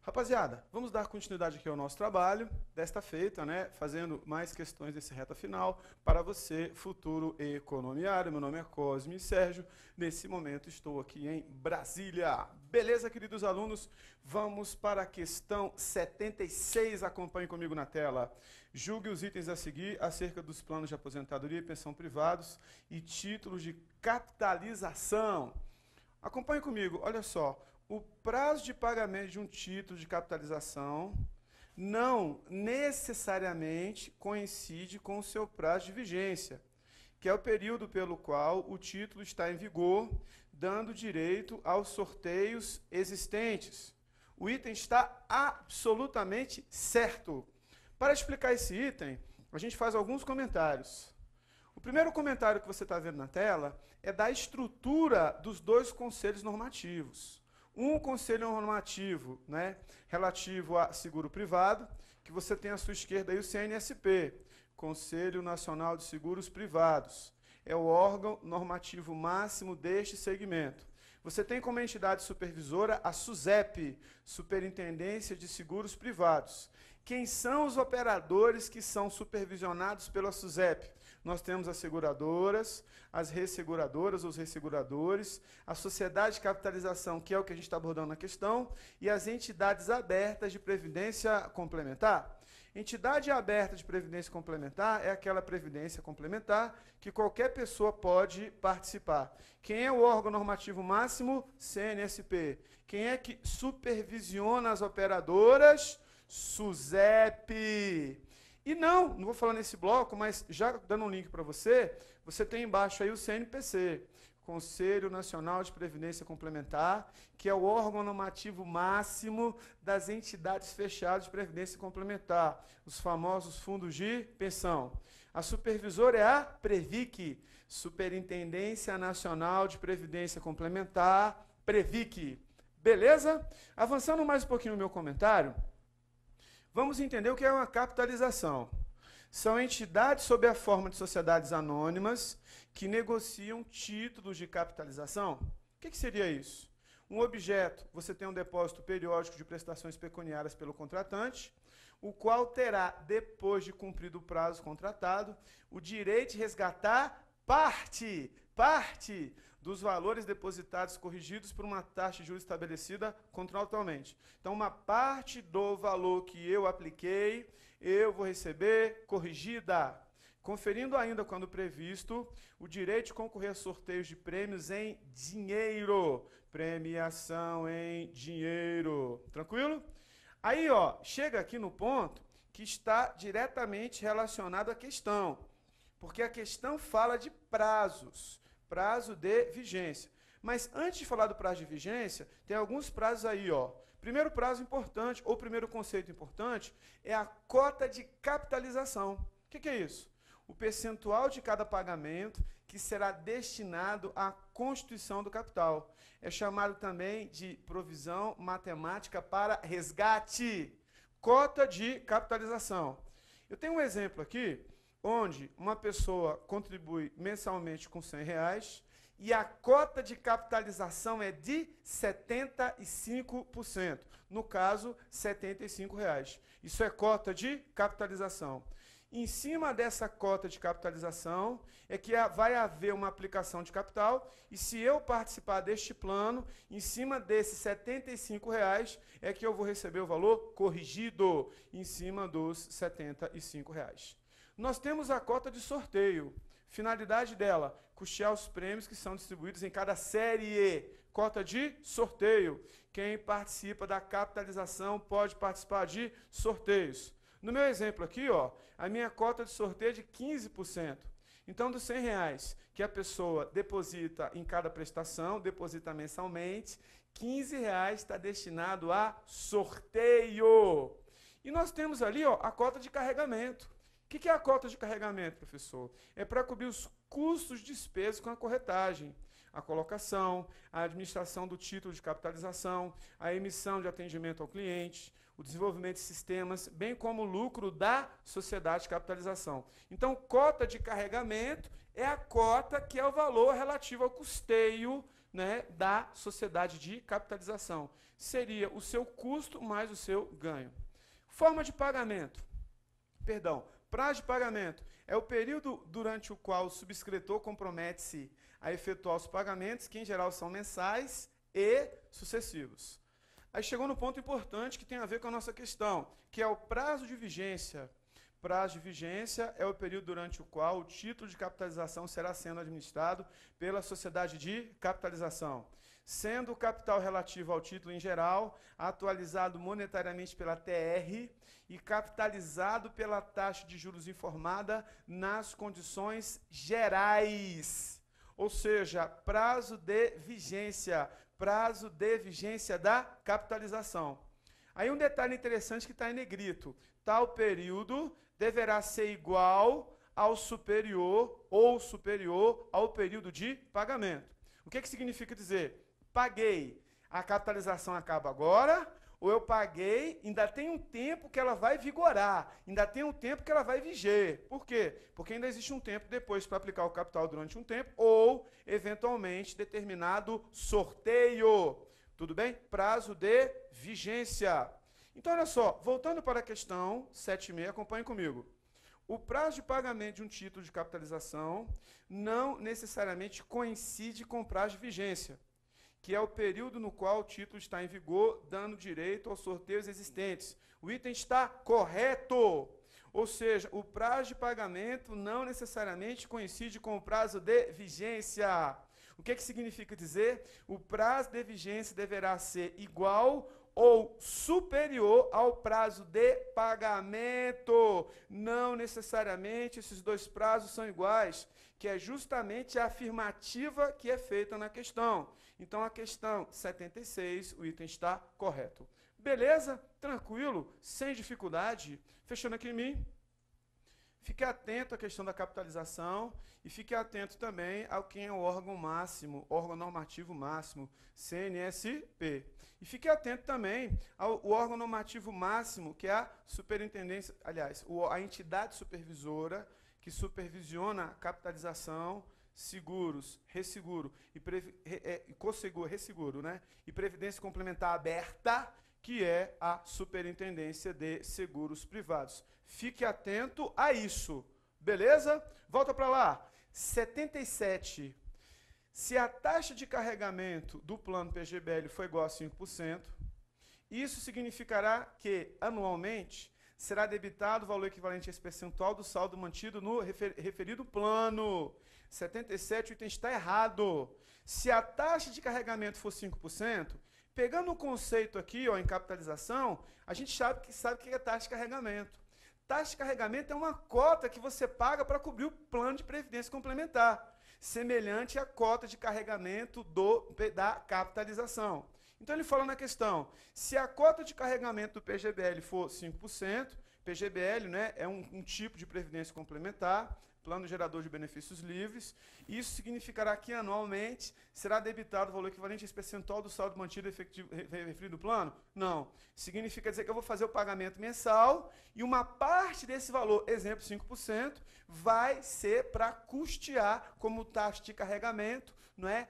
Rapaziada, vamos dar continuidade aqui ao nosso trabalho, desta feita, né, fazendo mais questões desse reta final para você, futuro economiário. Meu nome é Cosme Sérgio, nesse momento estou aqui em Brasília. Beleza, queridos alunos? Vamos para a questão 76, acompanhe comigo na tela. Julgue os itens a seguir acerca dos planos de aposentadoria e pensão privados e títulos de capitalização. Acompanhe comigo, olha só. O prazo de pagamento de um título de capitalização não necessariamente coincide com o seu prazo de vigência, que é o período pelo qual o título está em vigor, dando direito aos sorteios existentes. O item está absolutamente certo. Para explicar esse item, a gente faz alguns comentários. O primeiro comentário que você está vendo na tela é da estrutura dos dois conselhos normativos. Um conselho normativo, né, relativo a seguro privado, que você tem à sua esquerda aí o CNSP, Conselho Nacional de Seguros Privados. É o órgão normativo máximo deste segmento. Você tem como entidade supervisora a SUSEP, Superintendência de Seguros Privados. Quem são os operadores que são supervisionados pela SUSEP? Nós temos as seguradoras, as resseguradoras, os resseguradores, a sociedade de capitalização, que é o que a gente está abordando na questão, e as entidades abertas de previdência complementar. Entidade aberta de previdência complementar é aquela previdência complementar que qualquer pessoa pode participar. Quem é o órgão normativo máximo? CNSP. Quem é que supervisiona as operadoras? SUSEP. E não vou falar nesse bloco, mas já dando um link para você, você tem embaixo aí o CNPC, Conselho Nacional de Previdência Complementar, que é o órgão normativo máximo das entidades fechadas de previdência complementar, os famosos fundos de pensão. A supervisora é a Previc, Superintendência Nacional de Previdência Complementar, Previc. Beleza? Avançando mais um pouquinho no meu comentário, vamos entender o que é uma capitalização. São entidades sob a forma de sociedades anônimas que negociam títulos de capitalização. O que seria isso? Um objeto, você tem um depósito periódico de prestações pecuniárias pelo contratante, o qual terá, depois de cumprido o prazo contratado, o direito de resgatar parte dos valores depositados corrigidos por uma taxa de juros estabelecida contratualmente. Então, uma parte do valor que eu apliquei, eu vou receber corrigida, conferindo ainda, quando previsto, o direito de concorrer a sorteios de prêmios em dinheiro. Premiação em dinheiro. Tranquilo? Aí, ó, chega aqui no ponto que está diretamente relacionado à questão, porque a questão fala de prazos. Prazo de vigência. Mas antes de falar do prazo de vigência, tem alguns prazos aí, ó. Primeiro prazo importante, ou primeiro conceito importante, é a cota de capitalização. O que é isso? O percentual de cada pagamento que será destinado à constituição do capital. É chamado também de provisão matemática para resgate. Cota de capitalização. Eu tenho um exemplo aqui, onde uma pessoa contribui mensalmente com R$100 e a cota de capitalização é de 75%. No caso, R$75. Isso é cota de capitalização. Em cima dessa cota de capitalização é que vai haver uma aplicação de capital, e se eu participar deste plano, em cima desses R$75 é que eu vou receber o valor corrigido em cima dos R$75. Nós temos a cota de sorteio. Finalidade dela, custear os prêmios que são distribuídos em cada série. Cota de sorteio. Quem participa da capitalização pode participar de sorteios. No meu exemplo aqui, ó, a minha cota de sorteio é de 15%. Então, dos R$100 que a pessoa deposita em cada prestação, deposita mensalmente, R$15 está destinado a sorteio. E nós temos ali, ó, a cota de carregamento. O que é a cota de carregamento, professor? É para cobrir os custos de despesas com a corretagem, a colocação, a administração do título de capitalização, a emissão de atendimento ao cliente, o desenvolvimento de sistemas, bem como o lucro da sociedade de capitalização. Então, cota de carregamento é a cota que é o valor relativo ao custeio né, da sociedade de capitalização. Seria o seu custo mais o seu ganho. Forma de pagamento. Perdão, prazo de pagamento é o período durante o qual o subscritor compromete-se a efetuar os pagamentos, que em geral são mensais e sucessivos. Aí chegou no ponto importante que tem a ver com a nossa questão, que é o prazo de vigência. Prazo de vigência é o período durante o qual o título de capitalização será sendo administrado pela sociedade de capitalização, sendo o capital relativo ao título em geral atualizado monetariamente pela TR e capitalizado pela taxa de juros informada nas condições gerais. Ou seja, prazo de vigência da capitalização. Aí um detalhe interessante que está em negrito. Tal período deverá ser igual ao superior ou superior ao período de pagamento. O que significa dizer? Paguei, a capitalização acaba agora, ou eu paguei, ainda tem um tempo que ela vai vigorar, ainda tem um tempo que ela vai viger. Por quê? Porque ainda existe um tempo depois para aplicar o capital durante um tempo, ou, eventualmente, determinado sorteio. Tudo bem? Prazo de vigência. Então, olha só, voltando para a questão 7.6, acompanhe comigo. O prazo de pagamento de um título de capitalização não necessariamente coincide com o prazo de vigência, que é o período no qual o título está em vigor, dando direito aos sorteios existentes. O item está correto. Ou seja, o prazo de pagamento não necessariamente coincide com o prazo de vigência. O que significa dizer? O prazo de vigência deverá ser igual ou superior ao prazo de pagamento. Não necessariamente esses dois prazos são iguais, que é justamente a afirmativa que é feita na questão. Então, a questão 76, o item está correto. Beleza? Tranquilo? Sem dificuldade? Fechando aqui em mim. Fique atento à questão da capitalização e fique atento também ao quem é o órgão máximo, órgão normativo máximo, CNSP. E fique atento também ao órgão normativo máximo, que é a superintendência, aliás, a entidade supervisora que supervisiona a capitalização, seguros, resseguro e resseguro, né? E previdência complementar aberta, que é a Superintendência de Seguros Privados. Fique atento a isso, beleza? Volta para lá. 77. Se a taxa de carregamento do plano PGBL for igual a 5%, isso significará que, anualmente, será debitado o valor equivalente a esse percentual do saldo mantido no referido plano. 77, o item está errado. Se a taxa de carregamento for 5%, pegando o conceito aqui, ó, em capitalização, a gente sabe que é taxa de carregamento. Taxa de carregamento é uma cota que você paga para cobrir o plano de previdência complementar, semelhante à cota de carregamento da capitalização. Então, ele fala na questão, se a cota de carregamento do PGBL for 5%, PGBL, né, é um tipo de previdência complementar, plano gerador de benefícios livres, isso significará que anualmente será debitado o valor equivalente a esse percentual do saldo mantido efetivo referido no plano? Não. Significa dizer que eu vou fazer o pagamento mensal e uma parte desse valor, exemplo 5%, vai ser para custear como taxa de carregamento, não é,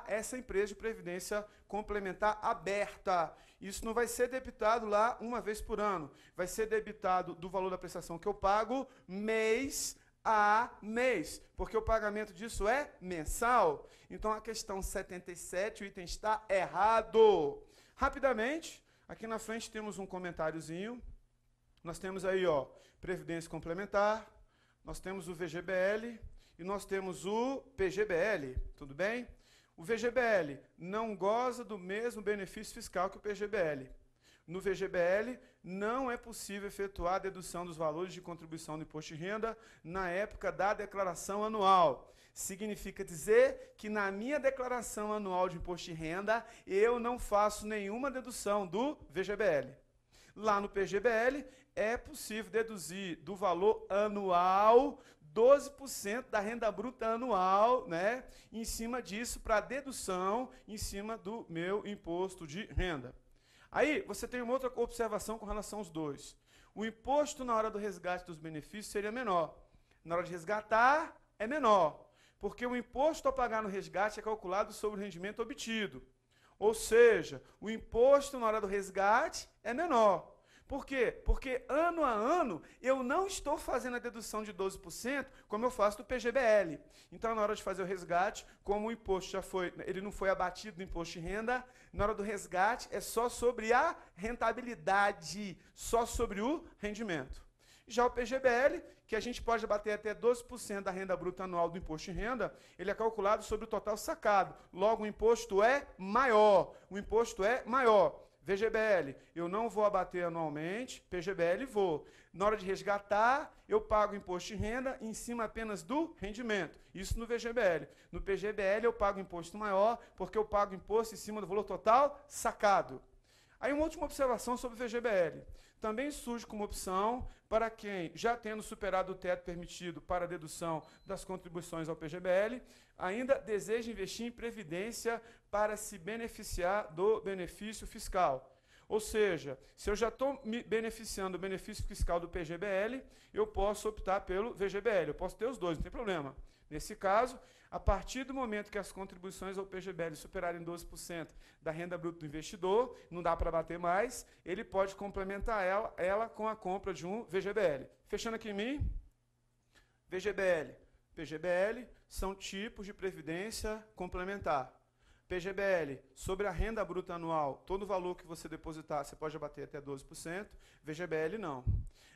essa empresa de previdência complementar aberta. Isso não vai ser debitado lá uma vez por ano, vai ser debitado do valor da prestação que eu pago mês a mês, porque o pagamento disso é mensal. Então, a questão 77, o item está errado. Rapidamente, aqui na frente temos um comentáriozinho. Nós temos aí, ó, previdência complementar, nós temos o VGBL e nós temos o PGBL, tudo bem? O VGBL não goza do mesmo benefício fiscal que o PGBL. No VGBL, não é possível efetuar a dedução dos valores de contribuição do imposto de renda na época da declaração anual. Significa dizer que na minha declaração anual de imposto de renda, eu não faço nenhuma dedução do VGBL. Lá no PGBL, é possível deduzir do valor anual 12% da renda bruta anual, né, em cima disso, para dedução em cima do meu imposto de renda. Aí, você tem uma outra observação com relação aos dois. O imposto na hora do resgate dos benefícios seria menor. Na hora de resgatar, é menor. Porque o imposto a pagar no resgate é calculado sobre o rendimento obtido. Ou seja, o imposto na hora do resgate é menor. Por quê? Porque ano a ano eu não estou fazendo a dedução de 12% como eu faço do PGBL. Então, na hora de fazer o resgate, como o imposto já foi, ele não foi abatido do imposto de renda, na hora do resgate é só sobre a rentabilidade, só sobre o rendimento. Já o PGBL, que a gente pode abater até 12% da renda bruta anual do imposto de renda, ele é calculado sobre o total sacado. Logo, o imposto é maior. O imposto é maior. VGBL, eu não vou abater anualmente, PGBL vou. Na hora de resgatar, eu pago imposto de renda em cima apenas do rendimento. Isso no VGBL. No PGBL, eu pago imposto maior, porque eu pago imposto em cima do valor total sacado. Aí, uma última observação sobre o VGBL. Também surge como opção para quem, já tendo superado o teto permitido para a dedução das contribuições ao PGBL, ainda deseja investir em previdência para se beneficiar do benefício fiscal. Ou seja, se eu já estou me beneficiando do benefício fiscal do PGBL, eu posso optar pelo VGBL. Eu posso ter os dois, não tem problema. Nesse caso, a partir do momento que as contribuições ao PGBL superarem 12% da renda bruta do investidor, não dá para bater mais, ele pode complementar ela com a compra de um VGBL. Fechando aqui em mim, VGBL, PGBL são tipos de previdência complementar. PGBL, sobre a renda bruta anual, todo o valor que você depositar, você pode abater até 12%, VGBL não.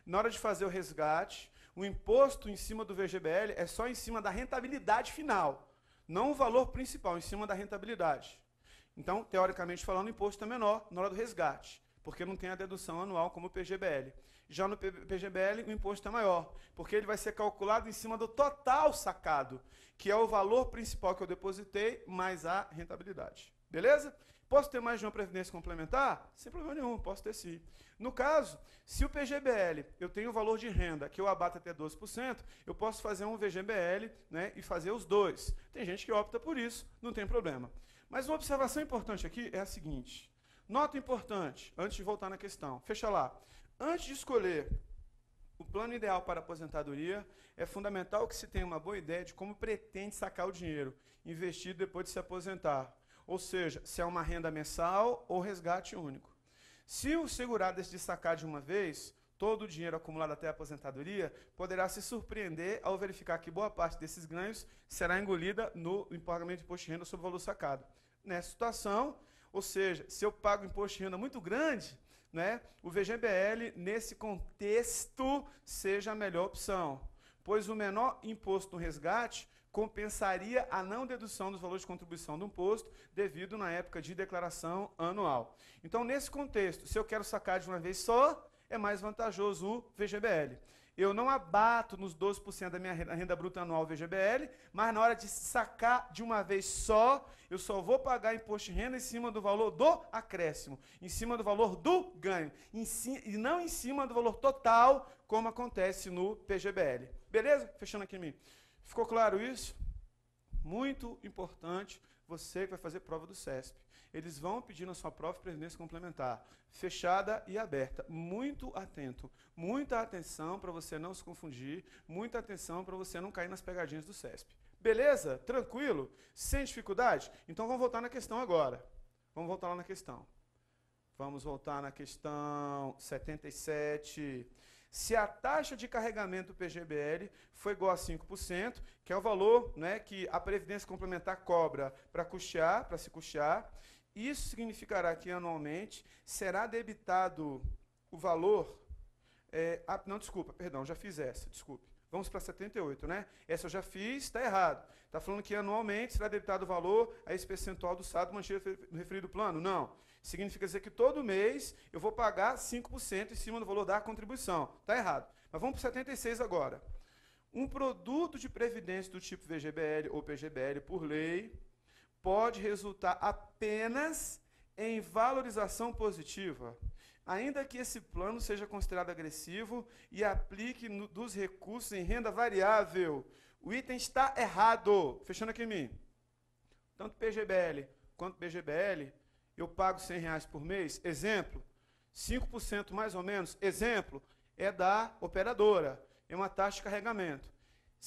Na hora de fazer o resgate, o imposto em cima do VGBL é só em cima da rentabilidade final, não o valor principal, em cima da rentabilidade. Então, teoricamente falando, o imposto é menor na hora do resgate, porque não tem a dedução anual como o PGBL. Já no PGBL, o imposto é maior, porque ele vai ser calculado em cima do total sacado, que é o valor principal que eu depositei, mais a rentabilidade. Beleza? Posso ter mais de uma previdência complementar? Sem problema nenhum, posso ter sim. No caso, se o PGBL, eu tenho o valor de renda que eu abato até 12%, eu posso fazer um VGBL, né, e fazer os dois. Tem gente que opta por isso, não tem problema. Mas uma observação importante aqui é a seguinte. Nota importante, antes de voltar na questão. Fecha lá. Antes de escolher o plano ideal para a aposentadoria, é fundamental que se tenha uma boa ideia de como pretende sacar o dinheiro investido depois de se aposentar. Ou seja, se é uma renda mensal ou resgate único. Se o segurado decidir sacar de uma vez, todo o dinheiro acumulado até a aposentadoria poderá se surpreender ao verificar que boa parte desses ganhos será engolida no pagamento de imposto de renda sobre o valor sacado. Nessa situação, ou seja, se eu pago imposto de renda muito grande, né, o VGBL, nesse contexto, seja a melhor opção, pois o menor imposto no resgate compensaria a não dedução dos valores de contribuição do imposto devido na época de declaração anual. Então, nesse contexto, se eu quero sacar de uma vez só, é mais vantajoso o VGBL. Eu não abato nos 12% da minha renda bruta anual VGBL, mas na hora de sacar de uma vez só, eu só vou pagar imposto de renda em cima do valor do acréscimo, em cima do valor do ganho, e não em cima do valor total, como acontece no PGBL. Beleza? Fechando aqui em mim. Ficou claro isso? Muito importante, você que vai fazer prova do CESP. Eles vão pedir na sua prova de previdência complementar, fechada e aberta. Muito atento, muita atenção para você não se confundir, muita atenção para você não cair nas pegadinhas do CESP. Beleza? Tranquilo? Sem dificuldade? Então vamos voltar na questão agora. Vamos voltar lá na questão. Vamos voltar na questão 77. Se a taxa de carregamento do PGBL for igual a 5%, que é o valor, né, que a Previdência Complementar cobra para se custear, isso significará que anualmente será debitado o valor... já fiz essa, desculpe. Vamos para 78, né? Essa eu já fiz, está errado. Está falando que anualmente será debitado o valor a esse percentual do saldo mantido no referido plano? Não. Significa dizer que todo mês eu vou pagar 5% em cima do valor da contribuição. Está errado. Mas vamos para 76 agora. Um produto de previdência do tipo VGBL ou PGBL, por lei, pode resultar apenas em valorização positiva, ainda que esse plano seja considerado agressivo e aplique dos recursos em renda variável. O item está errado. Fechando aqui em mim. Tanto PGBL quanto PGBL, eu pago R$100 por mês. Exemplo, 5% mais ou menos, exemplo, é da operadora. É uma taxa de carregamento.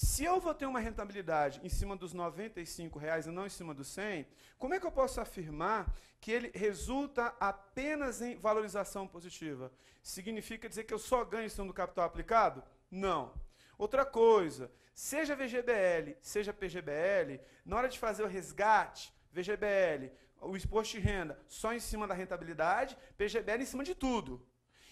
Se eu vou ter uma rentabilidade em cima dos R$ 95 e não em cima dos 100, como é que eu posso afirmar que ele resulta apenas em valorização positiva? Significa dizer que eu só ganho em cima do capital aplicado? Não. Outra coisa, seja VGBL, seja PGBL, na hora de fazer o resgate, VGBL, o exposto de renda só em cima da rentabilidade, PGBL em cima de tudo.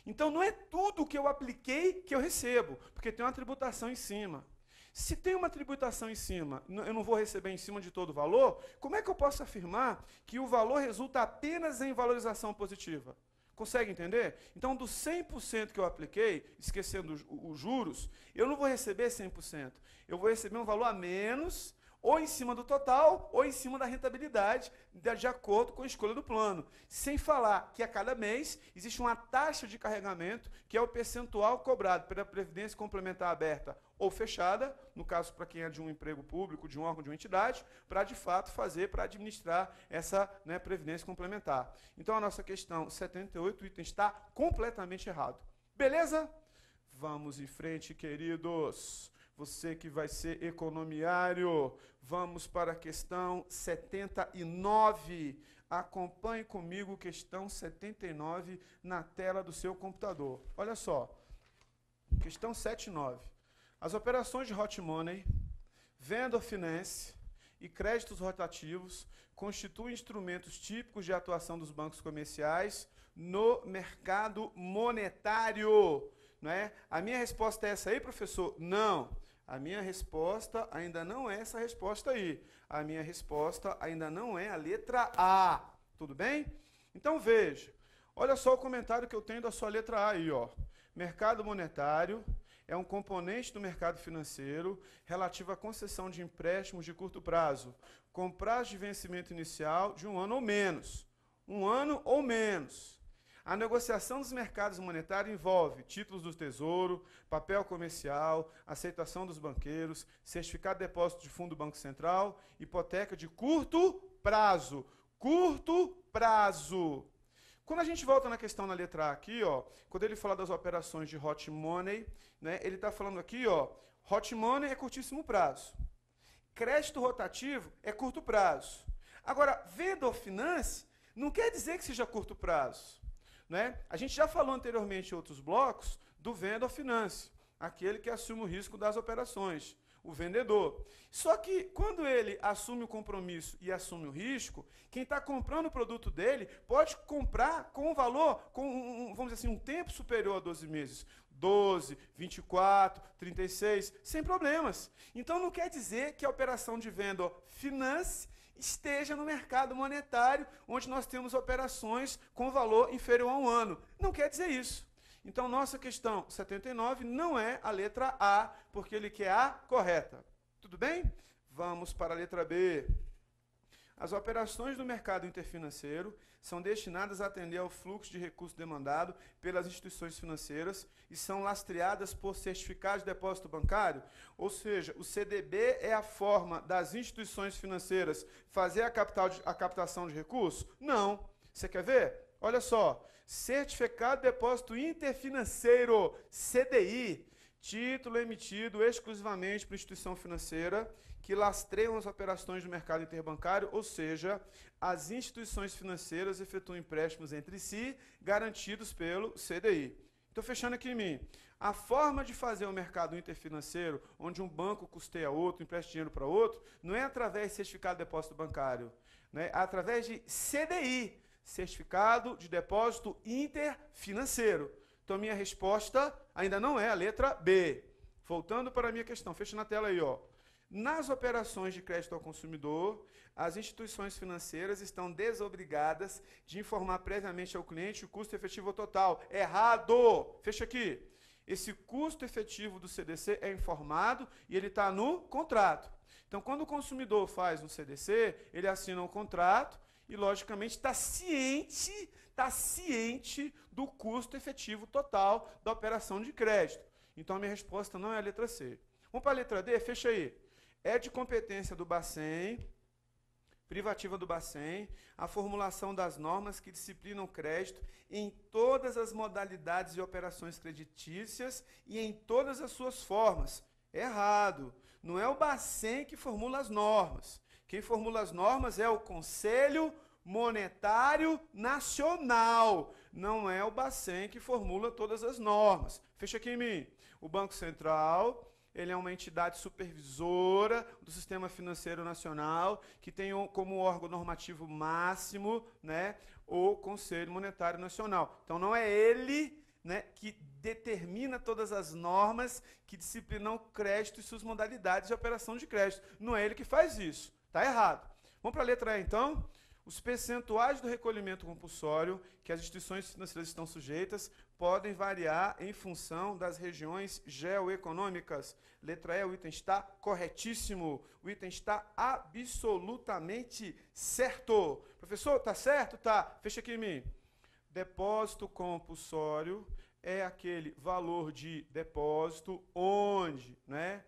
Então não é tudo que eu apliquei que eu recebo, porque tem uma tributação em cima. Se tem uma tributação em cima, eu não vou receber em cima de todo o valor, como é que eu posso afirmar que o valor resulta apenas em valorização positiva? Consegue entender? Então, dos 100% que eu apliquei, esquecendo os juros, eu não vou receber 100%. Eu vou receber um valor a menos, ou em cima do total, ou em cima da rentabilidade, de acordo com a escolha do plano. Sem falar que a cada mês existe uma taxa de carregamento, que é o percentual cobrado pela Previdência Complementar aberta ou fechada, no caso para quem é de um emprego público, de um órgão, de uma entidade, para de fato fazer, para administrar essa Previdência Complementar. Então a nossa questão 78, o item está completamente errado. Beleza? Vamos em frente, queridos. Você que vai ser economiário, vamos para a questão 79. Acompanhe comigo questão 79 na tela do seu computador. Olha só, questão 79. As operações de hot money, vendor finance e créditos rotativos constituem instrumentos típicos de atuação dos bancos comerciais no mercado monetário. Não é? A minha resposta é essa aí, professor? Não. A minha resposta ainda não é essa resposta aí. A minha resposta ainda não é a letra A. Tudo bem? Então veja. Olha só o comentário que eu tenho da sua letra A aí, ó. Mercado monetário é um componente do mercado financeiro relativo à concessão de empréstimos de curto prazo, com prazo de vencimento inicial de 1 ano ou menos. 1 ano ou menos. A negociação dos mercados monetários envolve títulos do Tesouro, papel comercial, aceitação dos banqueiros, certificado de depósito de fundo do Banco Central, hipoteca de curto prazo. Curto prazo. Quando a gente volta na questão na letra A aqui, ó, quando ele fala das operações de hot money, né, ele está falando aqui, ó, hot money é curtíssimo prazo. Crédito rotativo é curto prazo. Agora, vendor finance não quer dizer que seja curto prazo. Né? A gente já falou anteriormente em outros blocos do vendor finance, aquele que assume o risco das operações, o vendedor. Só que quando ele assume o compromisso e assume o risco, quem está comprando o produto dele pode comprar com um valor, com vamos dizer assim, um tempo superior a 12 meses. 12, 24, 36, sem problemas. Então não quer dizer que a operação de vendor finance esteja no mercado monetário, onde nós temos operações com valor inferior a 1 ano. Não quer dizer isso. Então, nossa questão 79 não é a letra A, porque ele quer a correta. Tudo bem? Vamos para a letra B. As operações do mercado interfinanceiro são destinadas a atender ao fluxo de recursos demandado pelas instituições financeiras e são lastreadas por certificados de depósito bancário, ou seja, o CDB é a forma das instituições financeiras fazer a captação de recursos? Não. Você quer ver? Olha só, certificado de depósito interfinanceiro, CDI, título emitido exclusivamente por instituição financeira que lastreiam as operações do mercado interbancário, ou seja, as instituições financeiras efetuam empréstimos entre si, garantidos pelo CDI. Estou fechando aqui em mim. A forma de fazer o mercado interfinanceiro, onde um banco custeia outro, empresta dinheiro para outro, não é através de certificado de depósito bancário, né? É através de CDI, Certificado de Depósito Interfinanceiro. Então, minha resposta ainda não é a letra B. Voltando para a minha questão, fecha na tela aí, ó. Nas operações de crédito ao consumidor, as instituições financeiras estão desobrigadas de informar previamente ao cliente o custo efetivo total. Errado! Fecha aqui. Esse custo efetivo do CDC é informado e ele está no contrato. Então, quando o consumidor faz um CDC, ele assina um contrato e, logicamente, está ciente do custo efetivo total da operação de crédito. Então, a minha resposta não é a letra C. Vamos para a letra D? Fecha aí. É de competência do Bacen, privativa do Bacen, a formulação das normas que disciplinam o crédito em todas as modalidades e operações creditícias e em todas as suas formas. Errado. Não é o Bacen que formula as normas. Quem formula as normas é o Conselho Monetário Nacional. Não é o Bacen que formula todas as normas. Fecha aqui em mim. O Banco Central, ele é uma entidade supervisora do sistema financeiro nacional, que tem como órgão normativo máximo, né, o Conselho Monetário Nacional. Então não é ele, né, que determina todas as normas que disciplinam o crédito e suas modalidades de operação de crédito. Não é ele que faz isso. Está errado. Vamos para a letra E, então. Os percentuais do recolhimento compulsório que as instituições financeiras estão sujeitas podem variar em função das regiões geoeconômicas. Letra E, o item está corretíssimo. O item está absolutamente certo. Professor, está certo? Tá. Fecha aqui em mim. Depósito compulsório é aquele valor de depósito onde, né,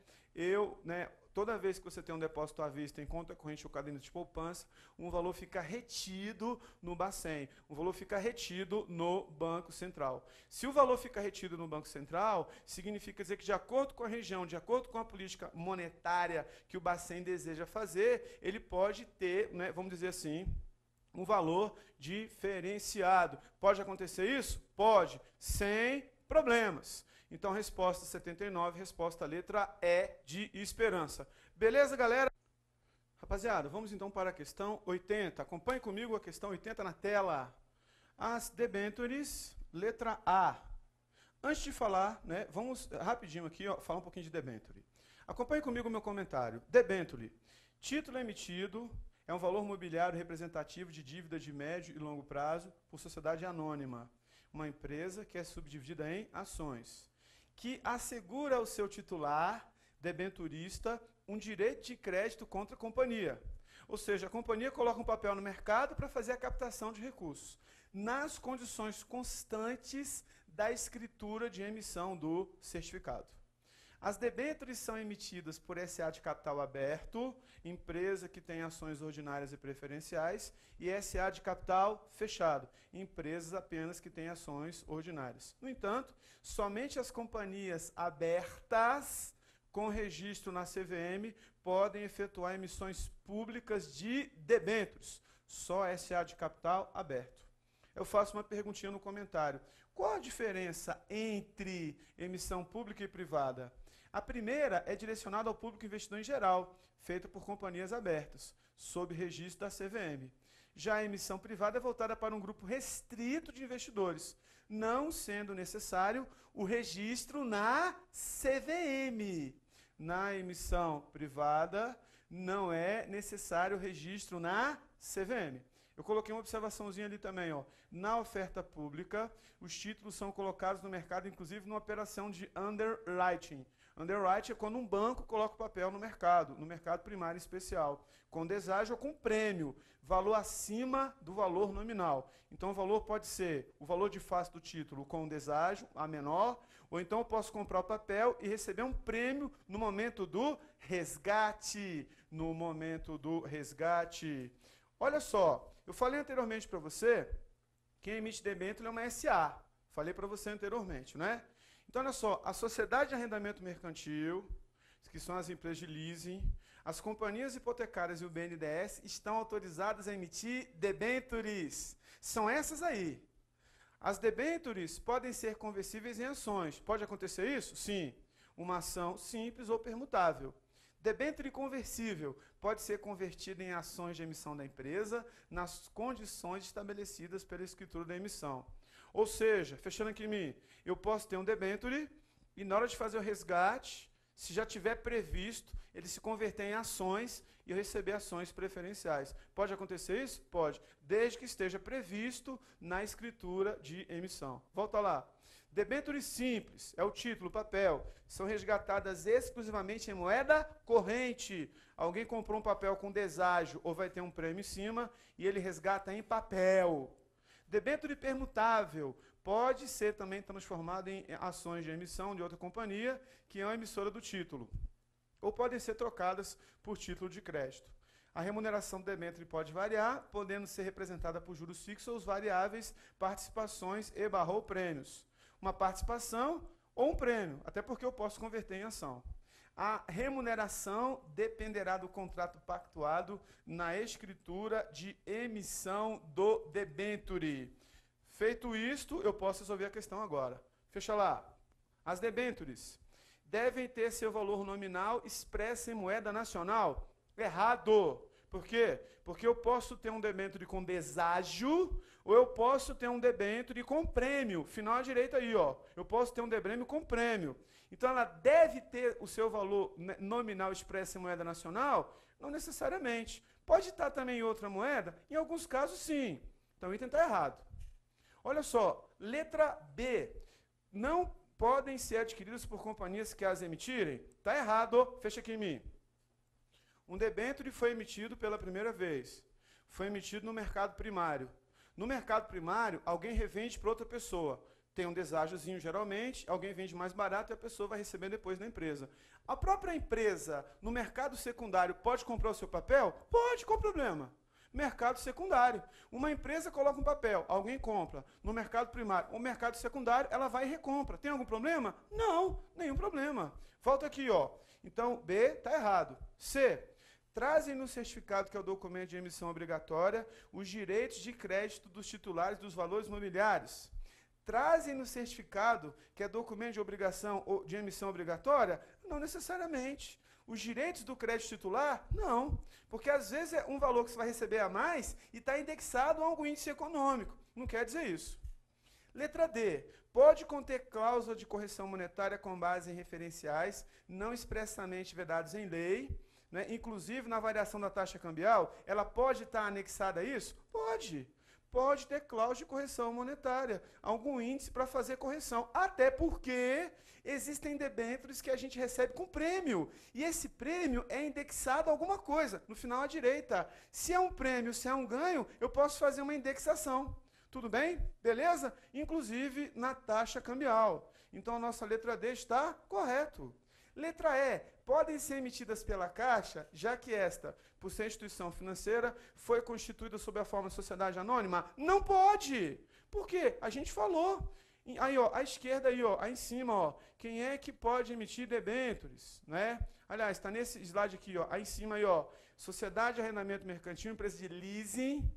toda vez que você tem um depósito à vista em conta corrente ou caderneta de poupança, um valor fica retido no Bacen, um valor fica retido no Banco Central. Se o valor fica retido no Banco Central, significa dizer que, de acordo com a região, de acordo com a política monetária que o Bacen deseja fazer, ele pode ter, né, vamos dizer assim, um valor diferenciado. Pode acontecer isso? Pode, sem problemas. Então, resposta 79, resposta letra E de esperança. Beleza, galera? Rapaziada, vamos então para a questão 80. Acompanhe comigo a questão 80 na tela. As debêntures, letra A. Antes de falar, né, vamos rapidinho aqui, ó, falar um pouquinho de debênture. Acompanhe comigo o meu comentário. Debênture, título emitido é um valor mobiliário representativo de dívida de médio e longo prazo por sociedade anônima, uma empresa que é subdividida em ações, que assegura ao seu titular, debenturista, um direito de crédito contra a companhia. Ou seja, a companhia coloca um papel no mercado para fazer a captação de recursos, nas condições constantes da escritura de emissão do certificado. As debêntures são emitidas por SA de capital aberto, empresa que tem ações ordinárias e preferenciais, e SA de capital fechado, empresas apenas que têm ações ordinárias. No entanto, somente as companhias abertas com registro na CVM podem efetuar emissões públicas de debêntures, só SA de capital aberto. Eu faço uma perguntinha no comentário. Qual a diferença entre emissão pública e privada? A primeira é direcionada ao público investidor em geral, feita por companhias abertas, sob registro da CVM. Já a emissão privada é voltada para um grupo restrito de investidores, não sendo necessário o registro na CVM. Na emissão privada, não é necessário o registro na CVM. Eu coloquei uma observaçãozinha ali também, ó. Na oferta pública, os títulos são colocados no mercado, inclusive numa operação de underwriting. Underwriting é quando um banco coloca o papel no mercado primário especial, com deságio ou com prêmio, valor acima do valor nominal. Então o valor pode ser o valor de face do título com deságio, a menor, ou então eu posso comprar o papel e receber um prêmio no momento do resgate. No momento do resgate. Olha só, eu falei anteriormente para você, quem emite debênture é uma SA. Falei para você anteriormente, né? Então, olha só, a sociedade de arrendamento mercantil, que são as empresas de leasing, as companhias hipotecárias e o BNDES estão autorizadas a emitir debêntures. São essas aí. As debêntures podem ser conversíveis em ações. Pode acontecer isso? Sim. Uma ação simples ou permutável. Debênture conversível pode ser convertida em ações de emissão da empresa nas condições estabelecidas pela escritura da emissão. Ou seja, fechando aqui em mim, eu posso ter um debênture e na hora de fazer o resgate, se já tiver previsto, ele se converter em ações e eu receber ações preferenciais. Pode acontecer isso? Pode, desde que esteja previsto na escritura de emissão. Volta lá. Debêntures simples, é o título, papel, são resgatadas exclusivamente em moeda corrente. Alguém comprou um papel com deságio ou vai ter um prêmio em cima e ele resgata em papel. Debênture permutável pode ser também transformado em ações de emissão de outra companhia que é a emissora do título, ou podem ser trocadas por título de crédito. A remuneração do debênture pode variar, podendo ser representada por juros fixos ou os variáveis, participações e/ou prêmios. Uma participação ou um prêmio, até porque eu posso converter em ação. A remuneração dependerá do contrato pactuado na escritura de emissão do debenture. Feito isto, eu posso resolver a questão agora. Fecha lá. As debentures devem ter seu valor nominal expresso em moeda nacional? Errado. Por quê? Porque eu posso ter um debênture com deságio, ou eu posso ter um debênture com prêmio. Final à direita aí, ó. Eu posso ter um debênture com prêmio. Então, ela deve ter o seu valor nominal expresso em moeda nacional? Não necessariamente. Pode estar também em outra moeda? Em alguns casos, sim. Então, o item está errado. Olha só, letra B. Não podem ser adquiridas por companhias que as emitirem? Está errado. Fecha aqui em mim. Um debênture foi emitido pela primeira vez. Foi emitido no mercado primário. No mercado primário, alguém revende para outra pessoa. Tem um deságiozinho, geralmente, alguém vende mais barato e a pessoa vai receber depois da empresa. A própria empresa, no mercado secundário, pode comprar o seu papel? Pode, qual o problema? Mercado secundário. Uma empresa coloca um papel, alguém compra. No mercado primário, o mercado secundário, ela vai e recompra. Tem algum problema? Não, nenhum problema. Volta aqui, ó. Então, B está errado. C. Trazem no certificado, que é o documento de emissão obrigatória, os direitos de crédito dos titulares dos valores mobiliários. Trazem no certificado, que é documento de obrigação ou de emissão obrigatória? Não necessariamente. Os direitos do crédito titular? Não. Porque às vezes é um valor que você vai receber a mais e está indexado a algum índice econômico. Não quer dizer isso. Letra D. Pode conter cláusula de correção monetária com base em referenciais, não expressamente vedados em lei, né? Inclusive na variação da taxa cambial, ela pode estar anexada a isso? Pode. Pode ter cláusula de correção monetária, algum índice para fazer correção. Até porque existem debêntures que a gente recebe com prêmio. E esse prêmio é indexado a alguma coisa, no final à direita. Se é um prêmio, se é um ganho, eu posso fazer uma indexação. Tudo bem? Beleza? Inclusive na taxa cambial. Então a nossa letra D está correto. Letra E. Podem ser emitidas pela Caixa, já que esta, por ser instituição financeira, foi constituída sob a forma de sociedade anônima? Não pode! Por quê? A gente falou. Aí, ó, à esquerda aí, ó, aí em cima, ó, quem é que pode emitir debêntures, né? Aliás, está nesse slide aqui, ó, aí em cima aí, ó, sociedade de arrendamento mercantil, empresa de leasing,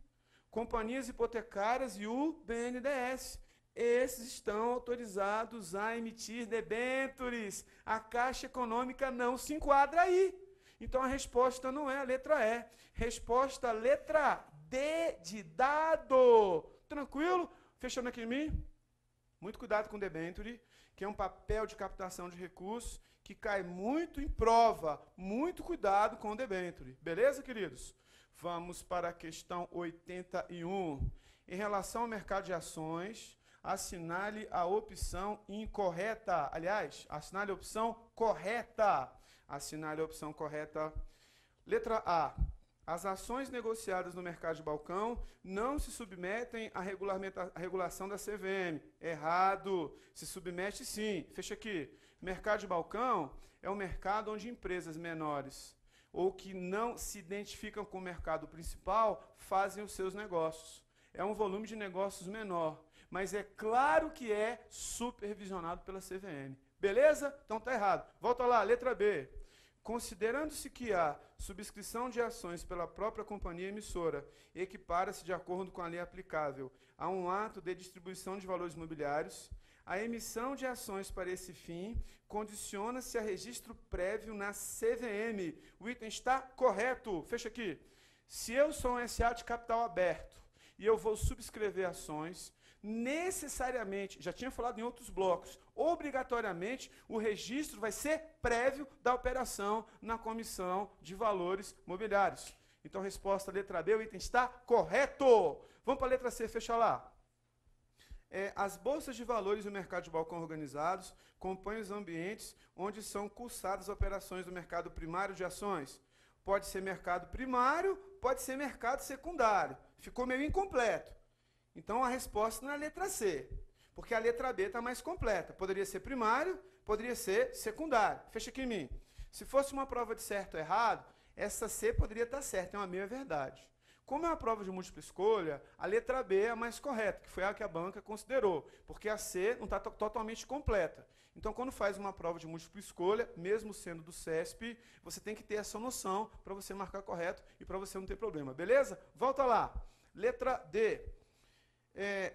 companhias hipotecárias e o BNDES. Esses estão autorizados a emitir debêntures. A Caixa Econômica não se enquadra aí. Então a resposta não é a letra E. Resposta letra D de dado. Tranquilo? Fechando aqui em mim? Muito cuidado com o debênture, que é um papel de captação de recursos que cai muito em prova. Muito cuidado com o debênture. Beleza, queridos? Vamos para a questão 81. Em relação ao mercado de ações, assinale a opção incorreta. Aliás, assinale a opção correta. Assinale a opção correta. Letra A. As ações negociadas no mercado de balcão não se submetem à regulação da CVM. Errado. Se submete sim. Fecha aqui. Mercado de balcão é um mercado onde empresas menores ou que não se identificam com o mercado principal fazem os seus negócios. É um volume de negócios menor. Mas é claro que é supervisionado pela CVM. Beleza? Então tá errado. Volta lá, letra B. Considerando-se que a subscrição de ações pela própria companhia emissora equipara-se de acordo com a lei aplicável a um ato de distribuição de valores mobiliários, a emissão de ações para esse fim condiciona-se a registro prévio na CVM. O item está correto. Fecha aqui. Se eu sou um SA de capital aberto e eu vou subscrever ações, necessariamente, já tinha falado em outros blocos, obrigatoriamente o registro vai ser prévio da operação na Comissão de Valores Mobiliários. Então, resposta letra B, o item está correto. Vamos para a letra C, fecha lá. As bolsas de valores e o mercado de balcão organizados compõem os ambientes onde são cursadas operações do mercado primário de ações. Pode ser mercado primário, pode ser mercado secundário. Ficou meio incompleto. Então, a resposta não é a letra C, porque a letra B está mais completa. Poderia ser primário, poderia ser secundário. Fecha aqui em mim. Se fosse uma prova de certo ou errado, essa C poderia estar certa, é uma meia verdade. Como é uma prova de múltipla escolha, a letra B é a mais correta, que foi a que a banca considerou, porque a C não está totalmente completa. Então, quando faz uma prova de múltipla escolha, mesmo sendo do CESP, você tem que ter essa noção para você marcar correto e para você não ter problema, beleza? Volta lá. Letra D.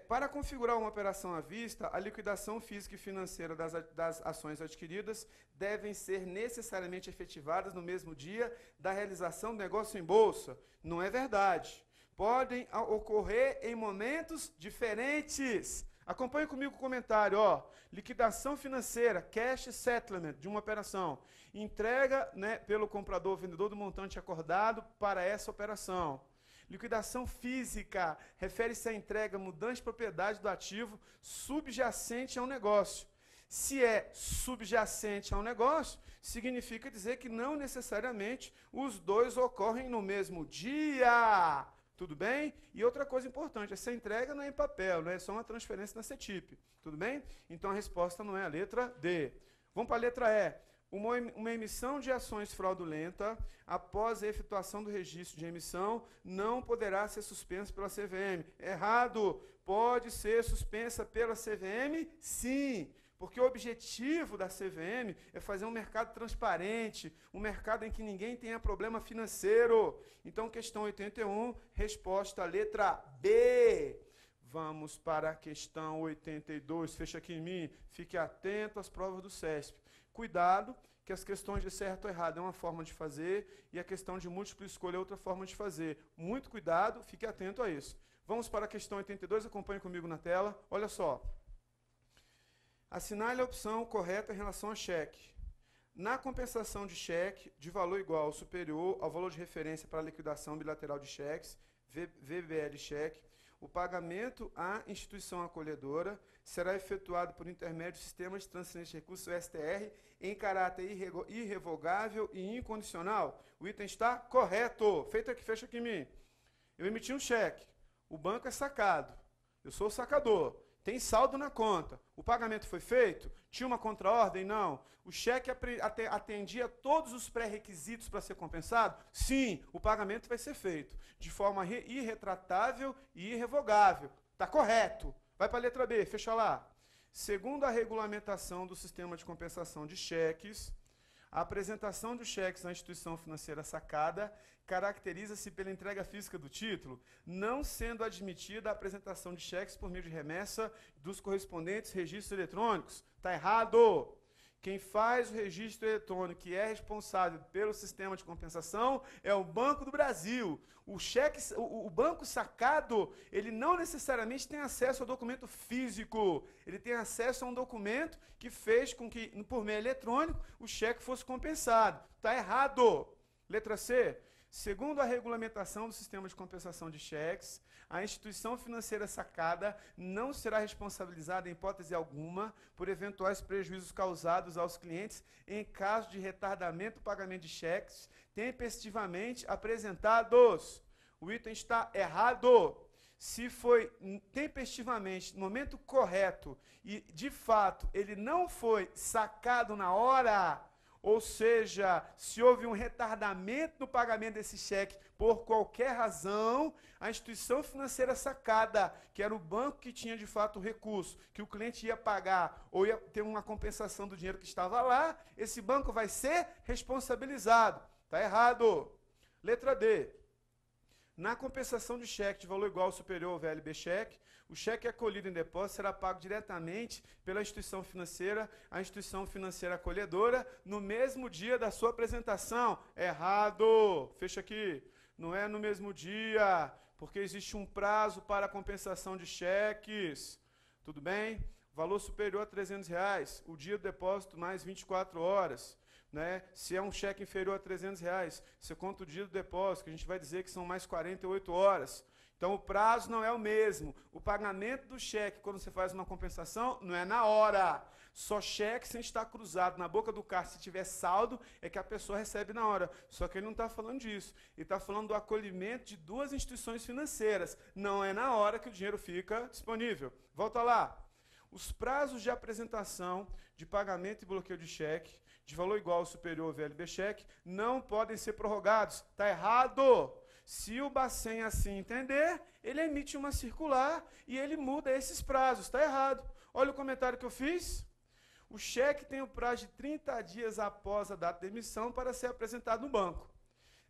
Para configurar uma operação à vista, a liquidação física e financeira das ações adquiridas devem ser necessariamente efetivadas no mesmo dia da realização do negócio em bolsa. Não é verdade. Podem ocorrer em momentos diferentes. Acompanhe comigo o comentário, ó. Liquidação financeira, cash settlement de uma operação. Entrega, né, pelo comprador ou vendedor do montante acordado para essa operação. Liquidação física refere-se à entrega mudante de propriedade do ativo subjacente ao negócio. Se é subjacente ao negócio, significa dizer que não necessariamente os dois ocorrem no mesmo dia. Tudo bem? E outra coisa importante, essa entrega não é em papel, não é só uma transferência na CETIP. Tudo bem? Então a resposta não é a letra D. Vamos para a letra E. Uma emissão de ações fraudulenta, após a efetuação do registro de emissão, não poderá ser suspensa pela CVM. Errado! Pode ser suspensa pela CVM? Sim! Porque o objetivo da CVM é fazer um mercado transparente, um mercado em que ninguém tenha problema financeiro. Então, questão 81, resposta letra B. Vamos para a questão 82, fecha aqui em mim, fique atento às provas do CESP. Cuidado, que as questões de certo ou errado é uma forma de fazer e a questão de múltipla escolha é outra forma de fazer. Muito cuidado, fique atento a isso. Vamos para a questão 82, acompanhe comigo na tela. Olha só. Assinale a opção correta em relação a cheque. Na compensação de cheque de valor igual ou superior ao valor de referência para a liquidação bilateral de cheques, VBL cheque, o pagamento à instituição acolhedora será efetuado por intermédio do Sistema de Transferência de Recursos, STR, em caráter irrevogável e incondicional. O item está correto. Fecha aqui em mim. Eu emiti um cheque. O banco é sacado. Eu sou o sacador. Tem saldo na conta. O pagamento foi feito? Tinha uma contraordem? Não. O cheque atendia todos os pré-requisitos para ser compensado? Sim, o pagamento vai ser feito de forma irretratável e irrevogável. Está correto. Vai para a letra B, fecha lá. Segundo a regulamentação do sistema de compensação de cheques, a apresentação dos cheques à instituição financeira sacada caracteriza-se pela entrega física do título, não sendo admitida a apresentação de cheques por meio de remessa dos correspondentes registros eletrônicos. Está errado! Quem faz o registro eletrônico, que é responsável pelo sistema de compensação, é o Banco do Brasil. O banco sacado, ele não necessariamente tem acesso ao documento físico. Ele tem acesso a um documento que fez com que, por meio eletrônico, o cheque fosse compensado. Está errado. Letra C. Segundo a regulamentação do sistema de compensação de cheques, a instituição financeira sacada não será responsabilizada em hipótese alguma por eventuais prejuízos causados aos clientes em caso de retardamento do pagamento de cheques tempestivamente apresentados. O item está errado. Se foi tempestivamente, no momento correto, e de fato ele não foi sacado na hora, ou seja, se houve um retardamento no pagamento desse cheque por qualquer razão, a instituição financeira sacada, que era o banco que tinha de fato o recurso, que o cliente ia pagar ou ia ter uma compensação do dinheiro que estava lá, esse banco vai ser responsabilizado. Está errado. Letra D. Na compensação de cheque de valor igual ou superior ao VLB cheque, o cheque acolhido em depósito será pago diretamente pela instituição financeira à instituição financeira acolhedora no mesmo dia da sua apresentação. Errado! Fecha aqui. Não é no mesmo dia, porque existe um prazo para a compensação de cheques. Tudo bem? Valor superior a R$300, o dia do depósito mais 24 horas. Né? Se é um cheque inferior a R$300, você conta o dia do depósito, que a gente vai dizer que são mais 48 horas. Então, o prazo não é o mesmo. O pagamento do cheque, quando você faz uma compensação, não é na hora. Só cheque sem estar cruzado na boca do caixa, se tiver saldo, é que a pessoa recebe na hora. Só que ele não está falando disso. Ele está falando do acolhimento de duas instituições financeiras. Não é na hora que o dinheiro fica disponível. Volta lá. Os prazos de apresentação de pagamento e bloqueio de cheque de valor igual ou superior ao VLB cheque não podem ser prorrogados. Está errado! Se o Bacen assim entender, ele emite uma circular e ele muda esses prazos. Está errado. Olha o comentário que eu fiz. O cheque tem o prazo de 30 dias após a data de emissão para ser apresentado no banco,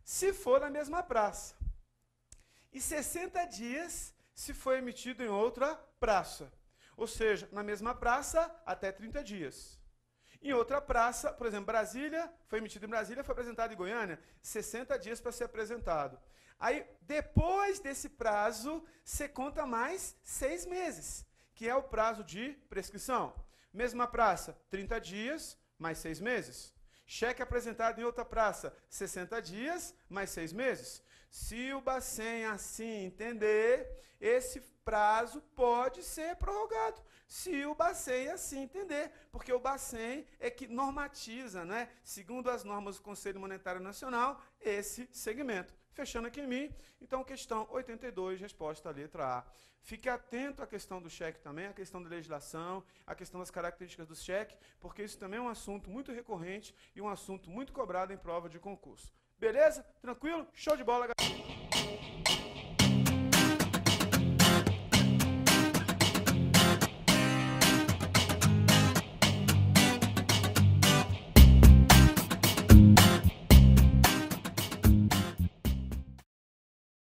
se for na mesma praça. E 60 dias se for emitido em outra praça. Ou seja, na mesma praça, até 30 dias. Em outra praça, por exemplo, Brasília, foi emitido em Brasília, foi apresentado em Goiânia, 60 dias para ser apresentado. Aí, depois desse prazo, você conta mais 6 meses, que é o prazo de prescrição. Mesma praça, 30 dias, mais 6 meses. Cheque apresentado em outra praça, 60 dias, mais 6 meses. Se o Bacen assim entender, esse prazo pode ser prorrogado. Se o Bacen assim entender, porque o Bacen é que normatiza, né, segundo as normas do Conselho Monetário Nacional, esse segmento. Fechando aqui em mim, então questão 82, resposta letra A. Fique atento à questão do cheque também, à questão da legislação, à questão das características do cheque, porque isso também é um assunto muito recorrente e um assunto muito cobrado em prova de concurso. Beleza? Tranquilo? Show de bola, galera!